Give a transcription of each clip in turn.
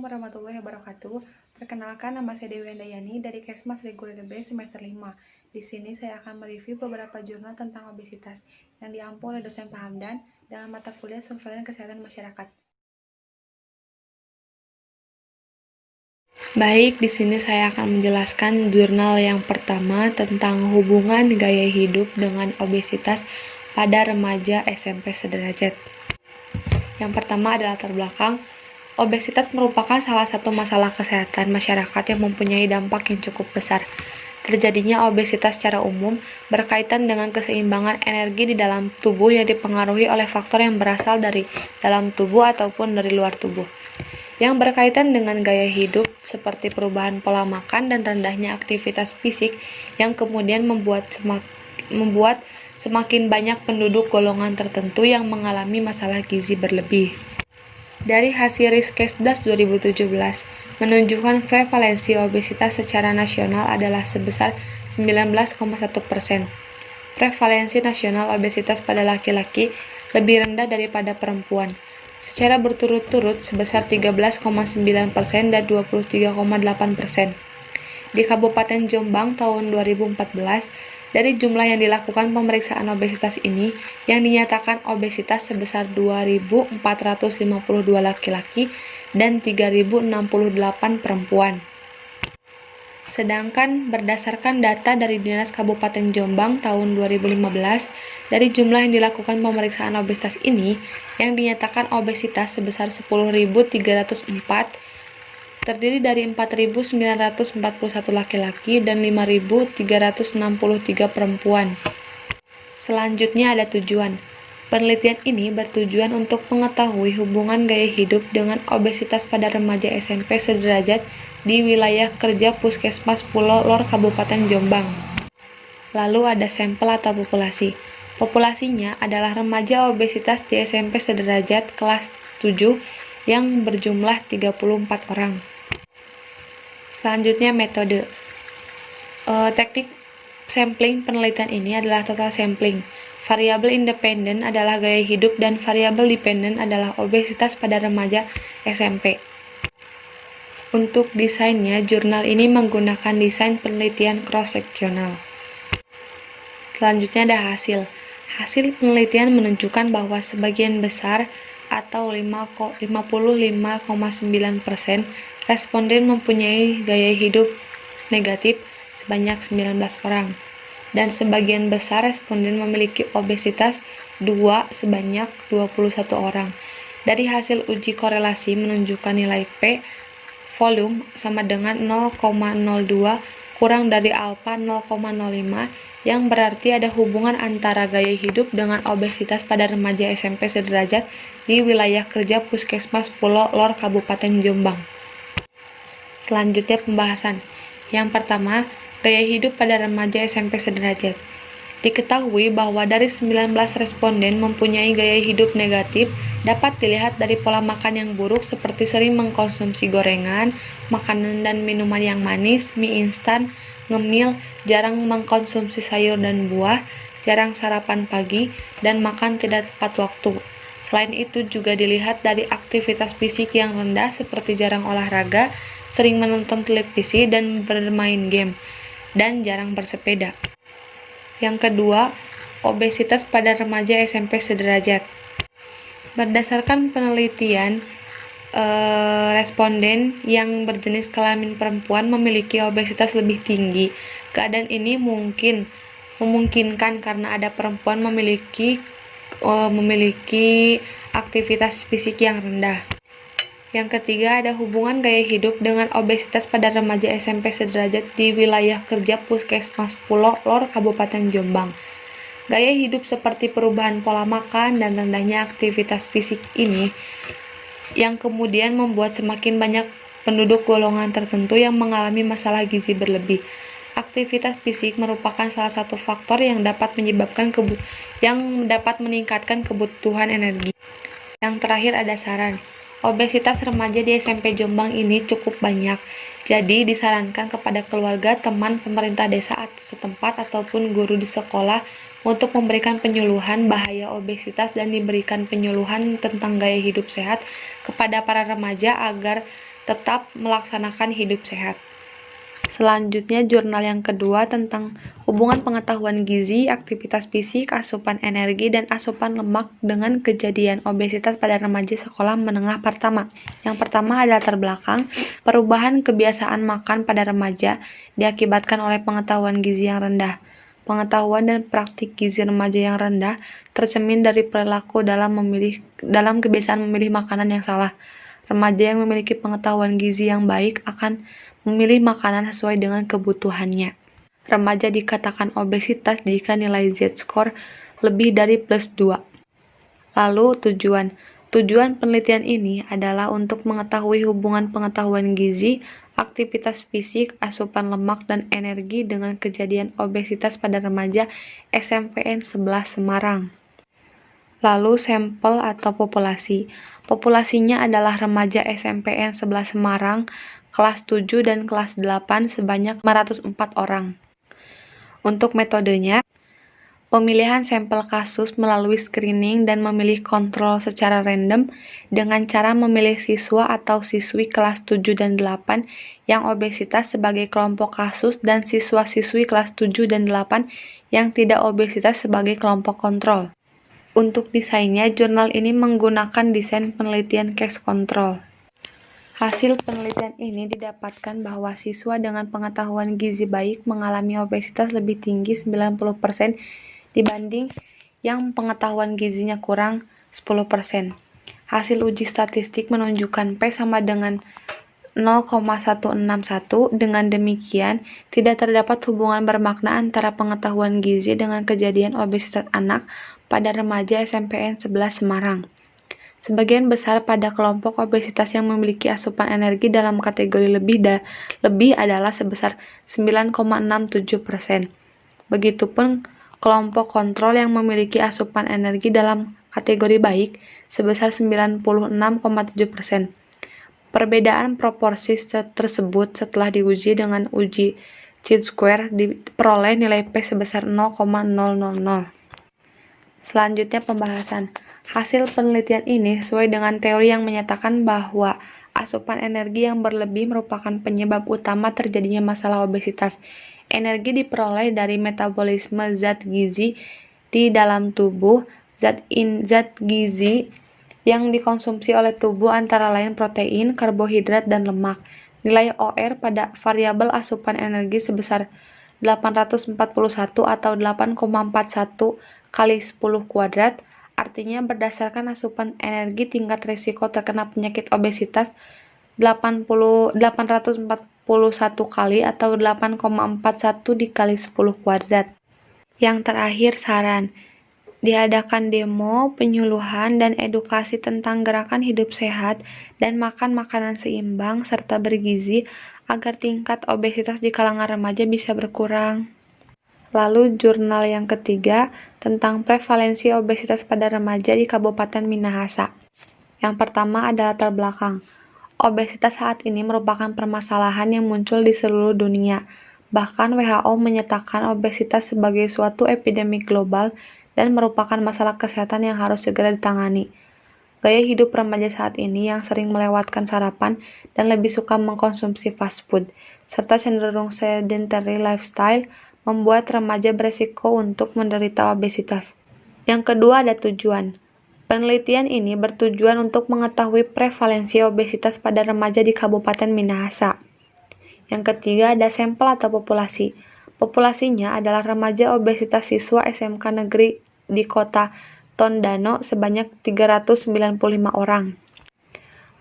Assalamualaikum warahmatullahi wabarakatuh. Perkenalkan, nama saya Dewi Handayani dari Kesmas Reguler B semester 5. Di sini saya akan mereview beberapa jurnal tentang obesitas yang diampu oleh dosen Pak Hamdan dalam mata kuliah Surveillance Kesehatan Masyarakat. Baik, di sini saya akan menjelaskan jurnal yang pertama tentang hubungan gaya hidup dengan obesitas pada remaja SMP sederajat. Yang pertama adalah latar belakang. Obesitas merupakan salah satu masalah kesehatan masyarakat yang mempunyai dampak yang cukup besar. Terjadinya obesitas secara umum berkaitan dengan keseimbangan energi di dalam tubuh yang dipengaruhi oleh faktor yang berasal dari dalam tubuh ataupun dari luar tubuh. Yang berkaitan dengan gaya hidup seperti perubahan pola makan dan rendahnya aktivitas fisik yang kemudian membuat semakin banyak penduduk golongan tertentu yang mengalami masalah gizi berlebih. Dari hasil Riskesdas 2017 menunjukkan prevalensi obesitas secara nasional adalah sebesar 19,1%. Prevalensi nasional obesitas pada laki-laki lebih rendah daripada perempuan, secara berturut-turut sebesar 13,9% dan 23,8%. Di Kabupaten Jombang tahun 2014, dari jumlah yang dilakukan pemeriksaan obesitas ini, yang dinyatakan obesitas sebesar 2.452 laki-laki dan 3.068 perempuan. Sedangkan berdasarkan data dari Dinas Kabupaten Jombang tahun 2015, dari jumlah yang dilakukan pemeriksaan obesitas ini, yang dinyatakan obesitas sebesar 10.304, terdiri dari 4.941 laki-laki dan 5.363 perempuan. Selanjutnya ada tujuan. Penelitian ini bertujuan untuk mengetahui hubungan gaya hidup dengan obesitas pada remaja SMP sederajat di wilayah kerja Puskesmas Pulau Lor Kabupaten Jombang. Lalu ada sampel atau populasi. Populasinya adalah remaja obesitas di SMP sederajat kelas 7 yang berjumlah 34 orang. Selanjutnya metode. Teknik sampling penelitian ini adalah total sampling. Variabel independen adalah gaya hidup dan variabel dependen adalah obesitas pada remaja SMP. Untuk desainnya, jurnal ini menggunakan desain penelitian cross-seksional. Selanjutnya ada hasil. Hasil penelitian menunjukkan bahwa sebagian besar atau 55,9% responden mempunyai gaya hidup negatif sebanyak 19 orang, dan sebagian besar responden memiliki obesitas 2 sebanyak 21 orang. Dari hasil uji korelasi menunjukkan nilai P volume sama dengan 0,02 kurang dari alfa 0,05, yang berarti ada hubungan antara gaya hidup dengan obesitas pada remaja SMP sederajat di wilayah kerja Puskesmas Pulau Lor Kabupaten Jombang. Selanjutnya pembahasan. Yang pertama, gaya hidup pada remaja SMP sederajat. Diketahui bahwa dari 19 responden mempunyai gaya hidup negatif dapat dilihat dari pola makan yang buruk seperti sering mengkonsumsi gorengan, makanan dan minuman yang manis, mie instan, ngemil, jarang mengkonsumsi sayur dan buah, jarang sarapan pagi, dan makan tidak tepat waktu. Selain itu juga dilihat dari aktivitas fisik yang rendah seperti jarang olahraga, sering menonton televisi dan bermain game, dan jarang bersepeda. Yang kedua, obesitas pada remaja SMP sederajat. Berdasarkan penelitian, responden yang berjenis kelamin perempuan memiliki obesitas lebih tinggi. Keadaan ini memungkinkan karena ada perempuan memiliki aktivitas fisik yang rendah. Yang ketiga, ada hubungan gaya hidup dengan obesitas pada remaja SMP sederajat di wilayah kerja Puskesmas Pulau Lor Kabupaten Jombang. Gaya hidup seperti perubahan pola makan dan rendahnya aktivitas fisik ini yang kemudian membuat semakin banyak penduduk golongan tertentu yang mengalami masalah gizi berlebih. Aktivitas fisik merupakan salah satu faktor yang dapat meningkatkan kebutuhan energi. Yang terakhir ada saran. Obesitas remaja di SMP Jombang ini cukup banyak, jadi disarankan kepada keluarga, teman, pemerintah desa setempat ataupun guru di sekolah untuk memberikan penyuluhan bahaya obesitas dan diberikan penyuluhan tentang gaya hidup sehat kepada para remaja agar tetap melaksanakan hidup sehat. Selanjutnya, jurnal yang kedua tentang hubungan pengetahuan gizi, aktivitas fisik, asupan energi, dan asupan lemak dengan kejadian obesitas pada remaja sekolah menengah pertama. Yang pertama adalah latar belakang. Perubahan kebiasaan makan pada remaja diakibatkan oleh pengetahuan gizi yang rendah. Pengetahuan dan praktik gizi remaja yang rendah tercermin dari perilaku dalam kebiasaan memilih makanan yang salah. Remaja yang memiliki pengetahuan gizi yang baik akan memilih makanan sesuai dengan kebutuhannya. Remaja dikatakan obesitas jika nilai Z-score lebih dari +2. Lalu tujuan. Tujuan penelitian ini adalah untuk mengetahui hubungan pengetahuan gizi, aktivitas fisik, asupan lemak, dan energi dengan kejadian obesitas pada remaja SMPN 11 Semarang. Lalu sampel atau populasi. Populasinya adalah remaja SMPN 11 Semarang, kelas 7 dan kelas 8 sebanyak 504 orang. Untuk metodenya, pemilihan sampel kasus melalui screening dan memilih kontrol secara random dengan cara memilih siswa atau siswi kelas 7 dan 8 yang obesitas sebagai kelompok kasus dan siswa-siswi kelas 7 dan 8 yang tidak obesitas sebagai kelompok kontrol. Untuk desainnya, jurnal ini menggunakan desain penelitian case control. Hasil penelitian ini didapatkan bahwa siswa dengan pengetahuan gizi baik mengalami obesitas lebih tinggi 90% dibanding yang pengetahuan gizinya kurang 10%. Hasil uji statistik menunjukkan P sama dengan 0,161. Dengan demikian, tidak terdapat hubungan bermakna antara pengetahuan gizi dengan kejadian obesitas anak pada remaja SMPN 11 Semarang. Sebagian besar pada kelompok obesitas yang memiliki asupan energi dalam kategori lebih adalah sebesar 9,67%. Begitupun kelompok kontrol yang memiliki asupan energi dalam kategori baik sebesar 96,7%. Perbedaan proporsi tersebut setelah diuji dengan uji chi-square diperoleh nilai P sebesar 0,000. Selanjutnya pembahasan. Hasil penelitian ini sesuai dengan teori yang menyatakan bahwa asupan energi yang berlebih merupakan penyebab utama terjadinya masalah obesitas. Energi diperoleh dari metabolisme zat gizi di dalam tubuh. Zat gizi yang dikonsumsi oleh tubuh antara lain protein, karbohidrat, dan lemak. Nilai OR pada variabel asupan energi sebesar 841 atau 8,41 kali 10 kuadrat, artinya berdasarkan asupan energi tingkat risiko terkena penyakit obesitas 841 kali atau 8,41 dikali 10 kuadrat. Yang terakhir saran. Diadakan demo, penyuluhan, dan edukasi tentang gerakan hidup sehat dan makan makanan seimbang serta bergizi agar tingkat obesitas di kalangan remaja bisa berkurang. Lalu jurnal yang ketiga tentang prevalensi obesitas pada remaja di Kabupaten Minahasa. Yang pertama adalah latar belakang. Obesitas saat ini merupakan permasalahan yang muncul di seluruh dunia. Bahkan WHO menyatakan obesitas sebagai suatu epidemi global dan merupakan masalah kesehatan yang harus segera ditangani. Gaya hidup remaja saat ini yang sering melewatkan sarapan dan lebih suka mengkonsumsi fast food, serta cenderung sedentary lifestyle, membuat remaja beresiko untuk menderita obesitas. Yang kedua ada tujuan. Penelitian ini bertujuan untuk mengetahui prevalensi obesitas pada remaja di Kabupaten Minahasa. Yang ketiga ada sampel atau populasi. Populasinya adalah remaja obesitas siswa SMK negeri di kota Tondano sebanyak 395 orang.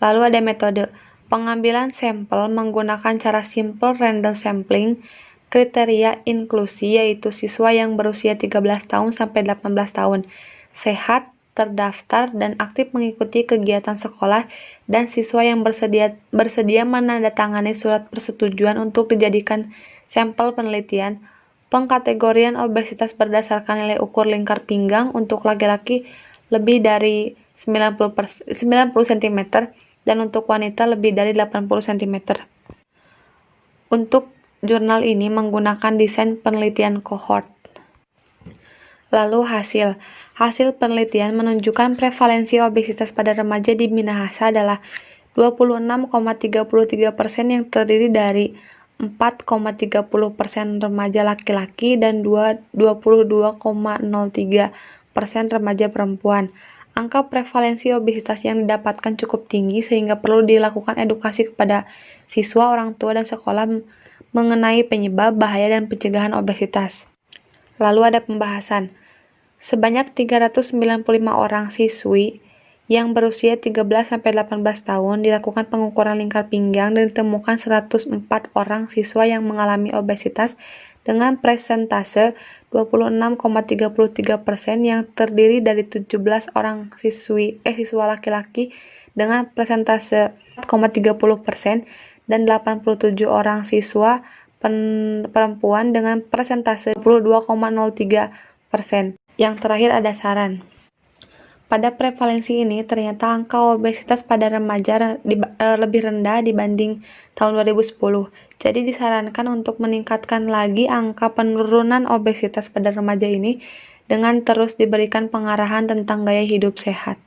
Lalu ada metode. Pengambilan sampel menggunakan cara simple random sampling. Kriteria inklusi yaitu siswa yang berusia 13 tahun sampai 18 tahun, sehat, terdaftar, dan aktif mengikuti kegiatan sekolah, dan siswa yang bersedia menandatangani surat persetujuan untuk dijadikan sampel penelitian. Pengkategorian obesitas berdasarkan nilai ukur lingkar pinggang untuk laki-laki lebih dari 90 cm dan untuk wanita lebih dari 80 cm. Untuk jurnal ini menggunakan desain penelitian cohort. Lalu hasil penelitian menunjukkan prevalensi obesitas pada remaja di Minahasa adalah 26,33% yang terdiri dari 4,30% remaja laki-laki dan 22,03% remaja perempuan. Angka prevalensi obesitas yang didapatkan cukup tinggi sehingga perlu dilakukan edukasi kepada siswa, orang tua, dan sekolah mengenai penyebab, bahaya, dan pencegahan obesitas. Lalu ada pembahasan. Sebanyak 395 orang siswi yang berusia 13-18 tahun dilakukan pengukuran lingkar pinggang dan ditemukan 104 orang siswa yang mengalami obesitas dengan presentase 26,33% yang terdiri dari 17 orang siswa laki-laki dengan presentase 4,30% dan 87 orang siswa perempuan dengan presentase 22,03%. Yang terakhir ada saran. Pada prevalensi ini, ternyata angka obesitas pada remaja lebih rendah dibanding tahun 2010. Jadi disarankan untuk meningkatkan lagi angka penurunan obesitas pada remaja ini dengan terus diberikan pengarahan tentang gaya hidup sehat.